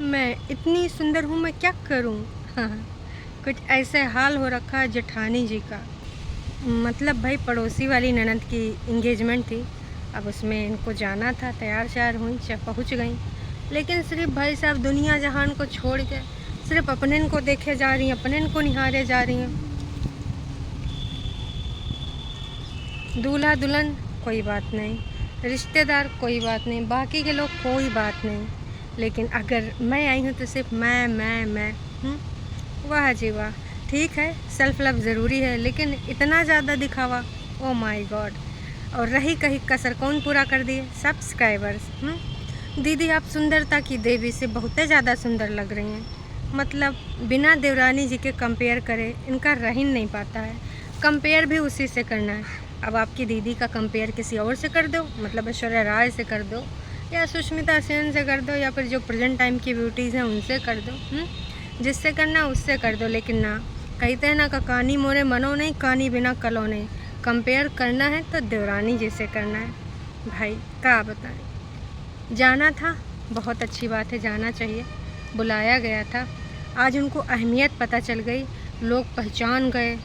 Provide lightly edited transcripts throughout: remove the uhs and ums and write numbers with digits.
मैं इतनी सुंदर हूँ, मैं क्या करूँ? हाँ, कुछ ऐसे हाल हो रखा है जेठानी जी का। मतलब भाई पड़ोसी वाली ननद की इंगेजमेंट थी। अब उसमें इनको जाना था, तैयार श्यार हुई, पहुँच गई। लेकिन सिर्फ भाई साहब दुनिया जहान को छोड़ के सिर्फ अपने को देखे जा रही हैं, अपने को निहारे जा रही हैं। दूल्हा दुल्हन कोई बात नहीं, रिश्तेदार कोई बात नहीं, बाकी के लोग कोई बात नहीं, लेकिन अगर मैं आई हूँ तो सिर्फ मैं। वाह जी वाह। ठीक है, सेल्फ लव ज़रूरी है, लेकिन इतना ज़्यादा दिखावा, ओ माय गॉड। और रही कहीं कसर कौन पूरा कर दिए? सब्सक्राइबर्स। दीदी आप सुंदरता की देवी से बहुत ज़्यादा सुंदर लग रही हैं। मतलब बिना देवरानी जी के कंपेयर करे इनका रह ही नहीं पाता है। कंपेयर भी उसी से करना है। अब आपकी दीदी का कंपेयर किसी और से कर दो, मतलब ऐश्वर्या राय से कर दो, या सुष्मिता सेन से कर दो, या फिर जो प्रेजेंट टाइम की ब्यूटीज़ हैं उनसे कर दो। जिससे करना उससे कर दो, लेकिन ना, कहते हैं ना का कानी मोरे मनो नहीं, कानी बिना कलो नहीं। कंपेयर करना है तो देवरानी जी से करना है। भाई क्या बताएं। जाना था, बहुत अच्छी बात है, जाना चाहिए, बुलाया गया था। आज उनको अहमियत पता चल गई, लोग पहचान गए।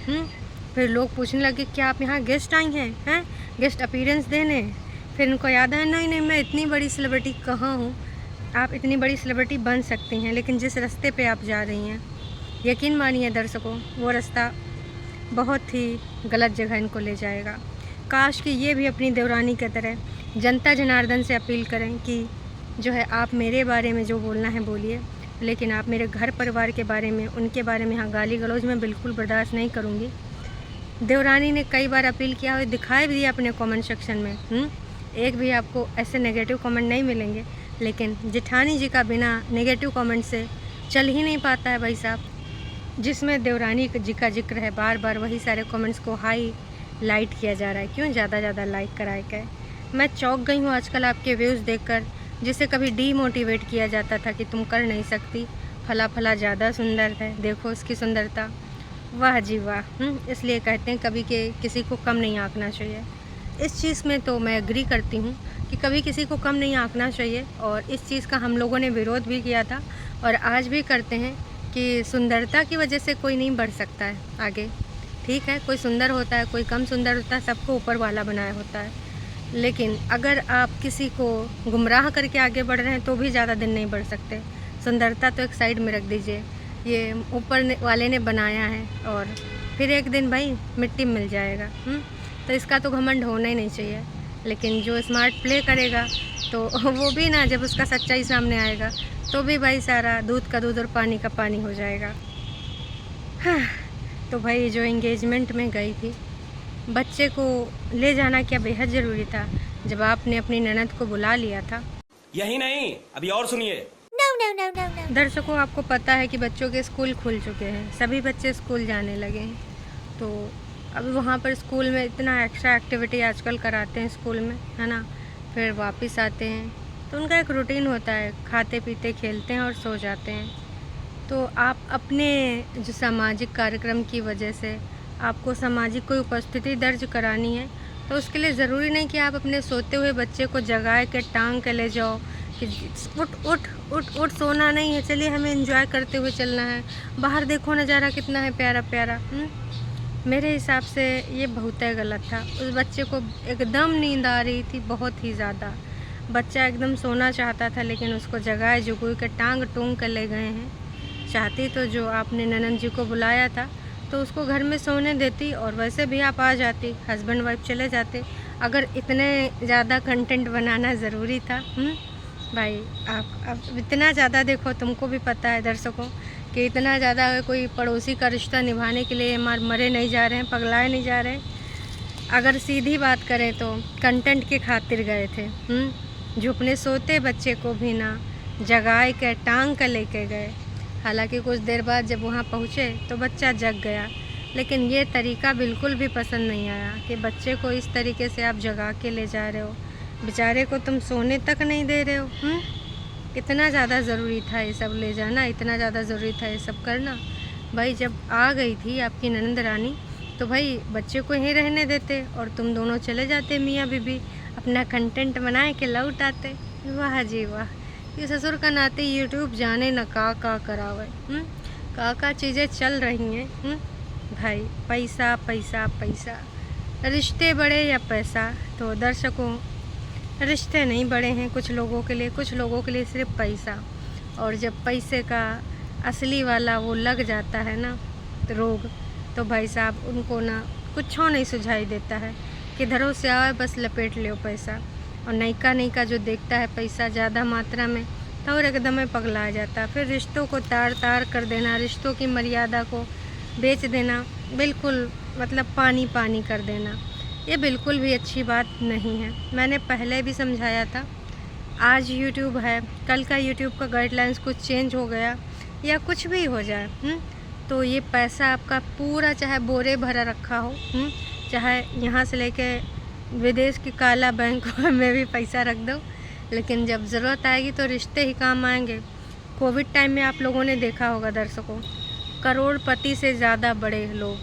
फिर लोग पूछने लगे क्या आप यहाँ गेस्ट आई हैं गेस्ट अपीयरेंस देने। फिर उनको याद आया नहीं नहीं, मैं इतनी बड़ी सेलिब्रिटी कहाँ हूँ। आप इतनी बड़ी सेलिब्रिटी बन सकती हैं, लेकिन जिस रास्ते पे आप जा रही हैं, यकीन मानिए दर्शकों, वो रास्ता बहुत ही गलत जगह इनको ले जाएगा। काश कि ये भी अपनी देवरानी की तरह जनता जनार्दन से अपील करें कि जो है आप मेरे बारे में जो बोलना है बोलिए, लेकिन आप मेरे घर परिवार के बारे में, उनके बारे में यहाँ गाली गलौज मैं बिल्कुल बर्दाश्त नहीं करूँगी। देवरानी ने कई बार अपील किया और दिखाई भी दिया अपने कमेंट सेक्शन में। एक भी आपको ऐसे नेगेटिव कमेंट नहीं मिलेंगे, लेकिन जेठानी जी का बिना नेगेटिव कमेंट से चल ही नहीं पाता है भाई साहब। जिसमें देवरानी जी का जिक्र है, बार बार वही सारे कमेंट्स को हाई लाइट किया जा रहा है। क्यों ज़्यादा लाइक कराए गए? मैं चौंक गई हूँ आजकल आपके व्यूज़ देखकर। जिसे कभी डीमोटिवेट किया जाता था कि तुम कर नहीं सकती, फला फला ज़्यादा सुंदर है, देखो उसकी सुंदरता। वाह जी वाह। इसलिए कहते हैं कभी के किसी को कम नहीं आंकना चाहिए। इस चीज़ में तो मैं एग्री करती हूँ कि कभी किसी को कम नहीं आंकना चाहिए, और इस चीज़ का हम लोगों ने विरोध भी किया था और आज भी करते हैं कि सुंदरता की वजह से कोई नहीं बढ़ सकता है आगे। ठीक है, कोई सुंदर होता है, कोई कम सुंदर होता है, सबको ऊपर वाला बनाया होता है, लेकिन अगर आप किसी को गुमराह करके आगे बढ़ रहे हैं तो भी ज़्यादा दिन नहीं बढ़ सकते। सुंदरता तो एक साइड में रख दीजिए, ये ऊपर वाले ने बनाया है और फिर एक दिन भाई मिट्टी में मिल जाएगा। तो इसका तो घमंड होना ही नहीं चाहिए। लेकिन जो स्मार्ट प्ले करेगा तो वो भी ना, जब उसका सच्चाई सामने आएगा तो भी भाई सारा दूध का दूध और पानी का पानी हो जाएगा। हाँ, तो भाई जो एंगेजमेंट में गई थी, बच्चे को ले जाना क्या बेहद ज़रूरी था जब आपने अपनी ननद को बुला लिया था। यही नहीं, अभी और सुनिए। दर्शकों, आपको पता है कि बच्चों के स्कूल खुल चुके हैं, सभी बच्चे स्कूल जाने लगे हैं। तो अभी वहाँ पर स्कूल में इतना एक्स्ट्रा एक्टिविटी आजकल कराते हैं स्कूल में, है ना। फिर वापस आते हैं तो उनका एक रूटीन होता है, खाते पीते खेलते हैं और सो जाते हैं। तो आप अपने जो सामाजिक कार्यक्रम की वजह से आपको सामाजिक कोई उपस्थिति दर्ज करानी है, तो उसके लिए ज़रूरी नहीं कि आप अपने सोते हुए बच्चे को जगाए के टांग के ले जाओ कि उठ उठ उठ उठ, सोना नहीं है, चलिए हमें एंजॉय करते हुए चलना है, बाहर देखो नज़ारा कितना है प्यारा प्यारा। मेरे हिसाब से ये बहुत ही गलत था। उस बच्चे को एकदम नींद आ रही थी, बहुत ही ज़्यादा। बच्चा एकदम सोना चाहता था, लेकिन उसको जगाए जुगुई के टांग टूंग कर ले गए हैं। चाहती तो जो आपने ननद जी को बुलाया था तो उसको घर में सोने देती, और वैसे भी आप आ जाती, हस्बैंड वाइफ चले जाते। अगर इतने ज़्यादा कंटेंट बनाना ज़रूरी था भाई, आप इतना ज़्यादा देखो, तुमको भी पता है दर्शकों कि इतना ज़्यादा कोई पड़ोसी का रिश्ता निभाने के लिए मरे नहीं जा रहे हैं, पगलाए नहीं जा रहे हैं। अगर सीधी बात करें तो कंटेंट के खातिर गए थे। जो अपने सोते बच्चे को भी ना जगाए के टांग कर लेके गए। हालांकि कुछ देर बाद जब वहाँ पहुँचे तो बच्चा जग गया, लेकिन ये तरीका बिल्कुल भी पसंद नहीं आया कि बच्चे को इस तरीके से आप जगा के ले जा रहे हो, बेचारे को तुम सोने तक नहीं दे रहे हो। इतना ज़्यादा ज़रूरी था ये सब ले जाना, इतना ज़्यादा ज़रूरी था ये सब करना। भाई जब आ गई थी आपकी ननद रानी तो भाई बच्चे को यहीं रहने देते और तुम दोनों चले जाते मियाँ बीबी, अपना कंटेंट बनाए के लौट आते। वाह जी वाह, कि ससुर का नाते यूट्यूब जाने न का करावे। का चीज़ें चल रही हैं। भाई पैसा पैसा पैसा, रिश्ते बड़े या पैसा। तो दर्शकों, रिश्ते नहीं बड़े हैं कुछ लोगों के लिए, कुछ लोगों के लिए सिर्फ पैसा। और जब पैसे का असली वाला वो लग जाता है ना रोग, तो भाई साहब उनको ना कुछ नहीं सुझाई देता है, किधरों से आए बस लपेट लो पैसा। और नैका जो देखता है पैसा ज़्यादा मात्रा में, तो और एकदम में पगला जाता। फिर रिश्तों को तार कर देना, रिश्तों की मर्यादा को बेच देना, बिल्कुल मतलब पानी पानी कर देना, ये बिल्कुल भी अच्छी बात नहीं है। मैंने पहले भी समझाया था। आज यूट्यूब है, कल का यूट्यूब का गाइडलाइंस कुछ चेंज हो गया या कुछ भी हो जाए, तो ये पैसा आपका पूरा चाहे बोरे भरा रखा हो, चाहे यहाँ से लेके विदेश की काला बैंक में भी पैसा रख दो, लेकिन जब ज़रूरत आएगी तो रिश्ते ही काम आएंगे। कोविड टाइम में आप लोगों ने देखा होगा दर्शकों, करोड़पति से ज़्यादा बड़े लोग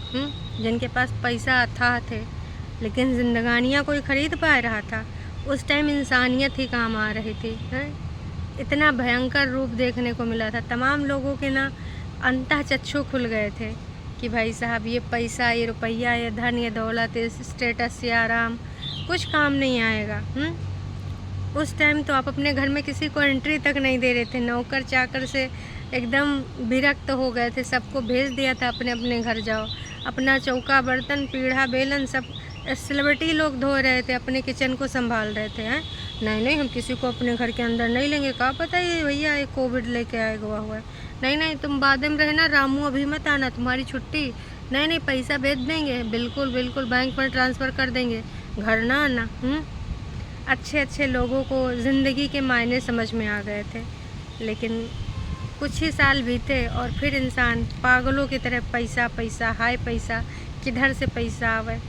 जिनके पास पैसा अथाह थे, लेकिन जिंदगानियाँ कोई ख़रीद पा रहा था। उस टाइम इंसानियत ही काम आ रही थी। इतना भयंकर रूप देखने को मिला था, तमाम लोगों के ना अंतः चक्षु खुल गए थे कि भाई साहब ये पैसा, ये रुपया, ये धन, ये दौलत, ये स्टेटस, ये आराम कुछ काम नहीं आएगा। उस टाइम तो आप अपने घर में किसी को एंट्री तक नहीं दे रहे थे, नौकर चाकर से एकदम विरक्त हो गए थे, सबको भेज दिया था अपने अपने घर जाओ। अपना चौका बर्तन पीढ़ा बेलन सब सेलिब्रिटी लोग धो रहे थे, अपने किचन को संभाल रहे थे। नहीं हम किसी को अपने घर के अंदर नहीं लेंगे, कहा पता है भैया ये कोविड लेके आएगा हुआ है। नहीं तुम बाद में रहना, रामू अभी मत आना, तुम्हारी छुट्टी। नहीं पैसा भेज देंगे, बिल्कुल बैंक पर ट्रांसफ़र कर देंगे, घर ना आना। अच्छे लोगों को ज़िंदगी के मायने समझ में आ गए थे, लेकिन कुछ ही साल बीते और फिर इंसान पागलों की तरह पैसा हाय पैसा, किधर से पैसा आवे,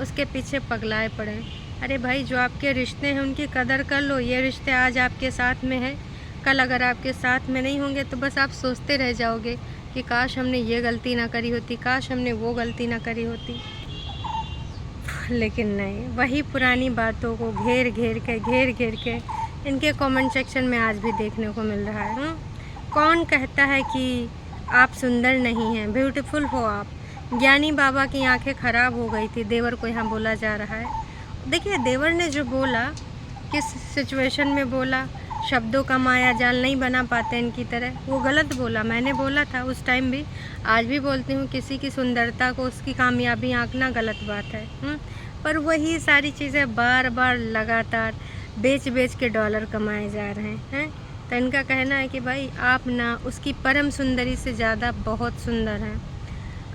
उसके पीछे पगलाए पड़े। अरे भाई, जो आपके रिश्ते हैं उनकी कदर कर लो। ये रिश्ते आज आपके साथ में है, कल अगर आपके साथ में नहीं होंगे तो बस आप सोचते रह जाओगे कि काश हमने ये गलती ना करी होती, काश हमने वो गलती ना करी होती। लेकिन नहीं, वही पुरानी बातों को घेर घेर के इनके कमेंट सेक्शन में आज भी देखने को मिल रहा है। कौन कहता है कि आप सुंदर नहीं हैं, ब्यूटीफुल हो आप। ज्ञानी बाबा की आंखें ख़राब हो गई थी, देवर को यहाँ बोला जा रहा है। देखिए, देवर ने जो बोला, किस सिचुएशन में बोला, शब्दों का माया जाल नहीं बना पाते इनकी तरह, वो गलत बोला। मैंने बोला था उस टाइम भी, आज भी बोलती हूँ, किसी की सुंदरता को उसकी कामयाबी आंकना गलत बात है। पर वही सारी चीज़ें बार लगातार बेच के डॉलर कमाए जा रहे हैं। तो इनका कहना है कि भाई आप ना उसकी परम सुंदरी से ज़्यादा बहुत सुंदर हैं।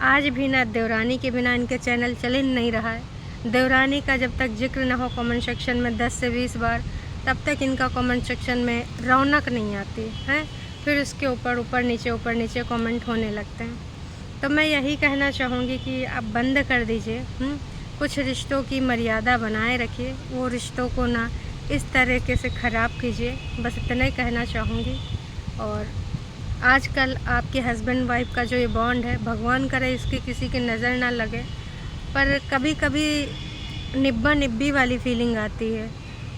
आज भी ना देवरानी के बिना इनके चैनल चल ही नहीं रहा है। देवरानी का जब तक जिक्र ना हो कमेंट सेक्शन में 10 से 20 बार, तब तक इनका कमेंट सेक्शन में रौनक नहीं आती है। फिर उसके ऊपर नीचे कमेंट होने लगते हैं। तो मैं यही कहना चाहूँगी कि आप बंद कर दीजिए, कुछ रिश्तों की मर्यादा बनाए रखिए, वो रिश्तों को ना इस तरीके से ख़राब कीजिए, बस इतना ही कहना चाहूँगी। और आजकल आपके हस्बैंड वाइफ का जो ये बॉन्ड है, भगवान करे इसकी किसी की नज़र ना लगे, पर कभी कभी निब्बा निब्बी वाली फीलिंग आती है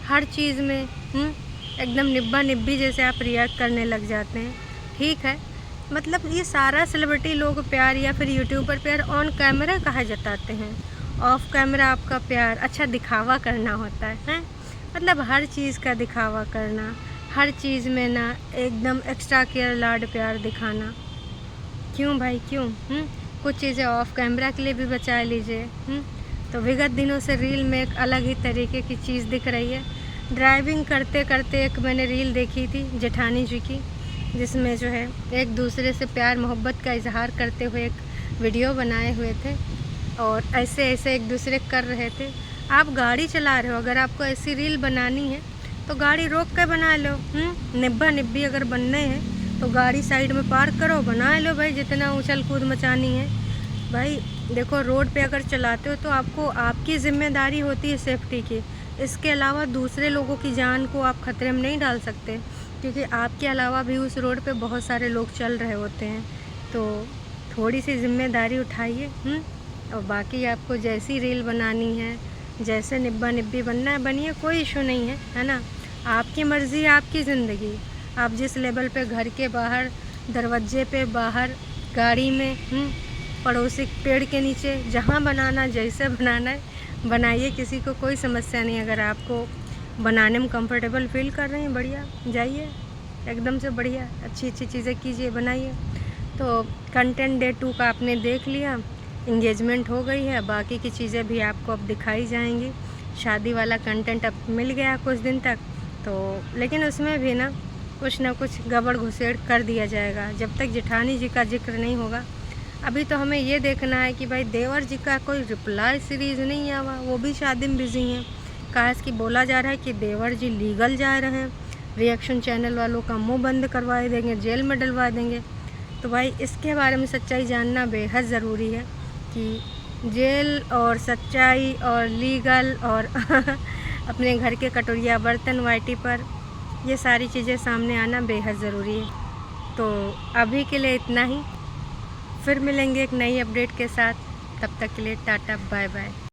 हर चीज़ में। एकदम निब्बा निब्बी जैसे आप रिएक्ट करने लग जाते हैं। ठीक है, मतलब ये सारा सेलिब्रिटी लोग प्यार या फिर यूट्यूबर प्यार ऑन कैमरा कहा जताते हैं, ऑफ कैमरा आपका प्यार अच्छा दिखावा करना होता है। मतलब हर चीज़ का दिखावा करना, हर चीज़ में ना एकदम एक्स्ट्रा केयर लाड प्यार दिखाना। क्यों भाई क्यों? कुछ चीज़ें ऑफ कैमरा के लिए भी बचा लीजिए। तो विगत दिनों से रील में एक अलग ही तरीके की चीज़ दिख रही है। ड्राइविंग करते करते एक मैंने रील देखी थी जेठानी जी की, जिसमें जो है एक दूसरे से प्यार मोहब्बत का इजहार करते हुए एक वीडियो बनाए हुए थे और ऐसे एक दूसरे कर रहे थे। आप गाड़ी चला रहे हो, अगर आपको ऐसी रील बनानी है तो गाड़ी रोक के बना लो। निब्बा निब्बी अगर बनने हैं तो गाड़ी साइड में पार्क करो, बना लो भाई, जितना उछल कूद मचानी है। भाई देखो, रोड पे अगर चलाते हो तो आपको आपकी ज़िम्मेदारी होती है सेफ्टी की। इसके अलावा दूसरे लोगों की जान को आप खतरे में नहीं डाल सकते, क्योंकि आपके अलावा भी उस रोड पे बहुत सारे लोग चल रहे होते हैं। तो थोड़ी सी ज़िम्मेदारी उठाइए। और बाकी आपको जैसी रील बनानी है, जैसे निब्बा निब्बी बनना है बनिए, कोई इशू नहीं है, है ना। आपकी मर्ज़ी, आपकी ज़िंदगी। आप जिस लेवल पे घर के बाहर, दरवाजे पे, बाहर, गाड़ी में, पड़ोसी पेड़ के नीचे, जहाँ बनाना, जैसे बनाना है बनाइए, किसी को कोई समस्या नहीं। अगर आपको बनाने में कंफर्टेबल फील कर रहे हैं, बढ़िया, जाइए एकदम से बढ़िया, अच्छी अच्छी चीज़ें कीजिए, बनाइए। तो कंटेंट डे 2 का आपने देख लिया, इंगेजमेंट हो गई है, बाकी की चीज़ें भी आपको अब दिखाई जाएंगी। शादी वाला कंटेंट अब मिल गया कुछ दिन तक, तो लेकिन उसमें भी ना कुछ गड़बड़ घुसेड़ कर दिया जाएगा जब तक जेठानी जी का जिक्र नहीं होगा। अभी तो हमें ये देखना है कि भाई देवर जी का कोई रिप्लाई सीरीज़ नहीं आवा, वो भी शादी में बिजी हैं। काश कि बोला जा रहा है कि देवर जी लीगल जा रहे हैं, रिएक्शन चैनल वालों का मुंह बंद करवा देंगे, जेल में डलवा देंगे। तो भाई इसके बारे में सच्चाई जानना बेहद ज़रूरी है कि जेल और सच्चाई और लीगल और अपने घर के कटोरिया बर्तन वाइटी पर ये सारी चीज़ें सामने आना बेहद ज़रूरी है। तो अभी के लिए इतना ही, फिर मिलेंगे एक नई अपडेट के साथ। तब तक के लिए टाटा बाय बाय।